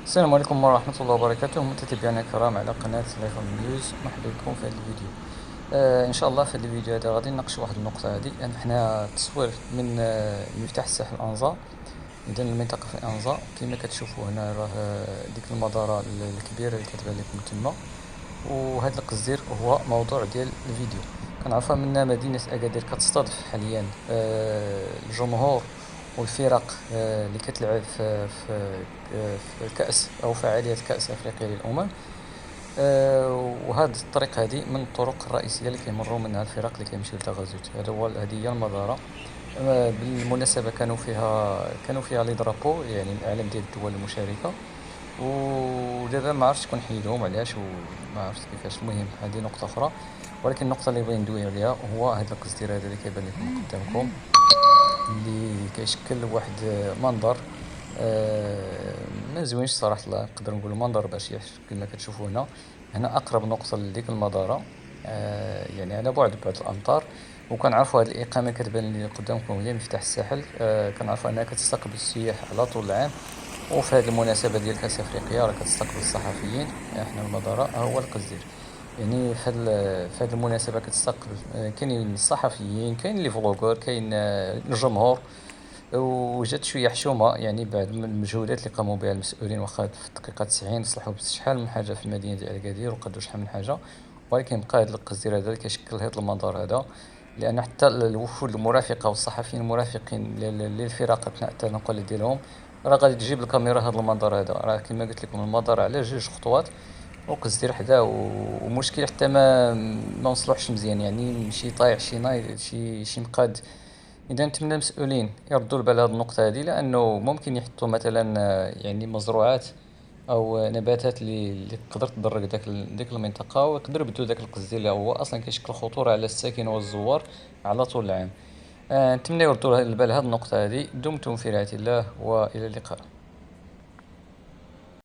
السلام عليكم ورحمة الله وبركاته متابعينا الكرام على قناة لايف نيوز. مرحبا بكم في هذا الفيديو. ان شاء الله في هذا الفيديو هذا غادي نناقش واحد النقطة هذه، ان حنا التصوير من مفتاح الساحل أنزا. إذا المنطقة في أنزا كما كتشوفوا هنا راه ديك المزارة الكبيرة اللي كتبان لكم تما، وهذا القزير هو موضوع ديال الفيديو. كنعرفها من مدينة أكادير كتستضيف حاليا الجمهور والفرق اللي كتلعب في كأس أو فعالية كأس أفريقيا للأمم. وهذه الطريق هذه من الطرق الرئيسية اللي كيمروا منها الفرق اللي كيمشيو لتغازوت. هذه هي المزارة. بالمناسبة كانوا فيها لي درابو، يعني الأعلام ديال الدول المشاركة، ودابا ما عرفتش شكون حيدهم علاش وما عرفتش كيفاش. المهم هذه نقطة أخرى، ولكن النقطة اللي بغيت ندوي عليها هو هذا القصدير هذا اللي كيبان لكم قدامكم، اللي كيشكل واحد منظر ما زوينش صراحة. نقدر نقول منظر بشع كما كتشوفوا هنا أقرب نقطة لديك المزارة، يعني على بعد الأمتار. وكنعرفوا هذه الإقامة كتبان اللي قدامكم هي مفتاح الساحل. كنعرفوا أنها كتستقبل السياح على طول العام، وفي هذه المناسبة ديال كأس أفريقيا راه كتستقبل الصحفيين. احنا المزارة هو القصدير، يعني في هذه المناسبة كتستقبل كاينين الصحفيين، كاين لي فلوغور، كاين الجمهور. وجات شويه حشومه يعني بعد من المجهودات اللي قاموا بها المسؤولين، واخا في الدقيقه 90 صلحوا شحال من حاجه في المدينه ديال اكادير وقدروا شحال من حاجه، ولكن بقى هذا القصدير هذا اللي كيشكل هذا المنظر هذا. لان حتى الوفود المرافقه والصحفيين المرافقين للفرق اثناء التنقل ديالهم راه غادي تجيب الكاميرا هذا المنظر هذا. راه كما قلت لكم المنظر على 2 خطوات وقصدير حداه، ومشكل حتى ما مصلوحش مزيان، يعني شي طايح شي نايض شي مقاد. اذا نتمنى المسؤولين يردوا البال هذه النقطه هذه، لانه ممكن يحطوا مثلا يعني مزروعات او نباتات اللي تقدر تضر ديك المنطقه، ويقدروا يبدلوا داك القصدير اللي هو اصلا كيشكل خطوره على الساكن والزوار على طول العام. نتمنى يردوا البال هذه النقطه هذه. دمتم في رعايه الله والى اللقاء.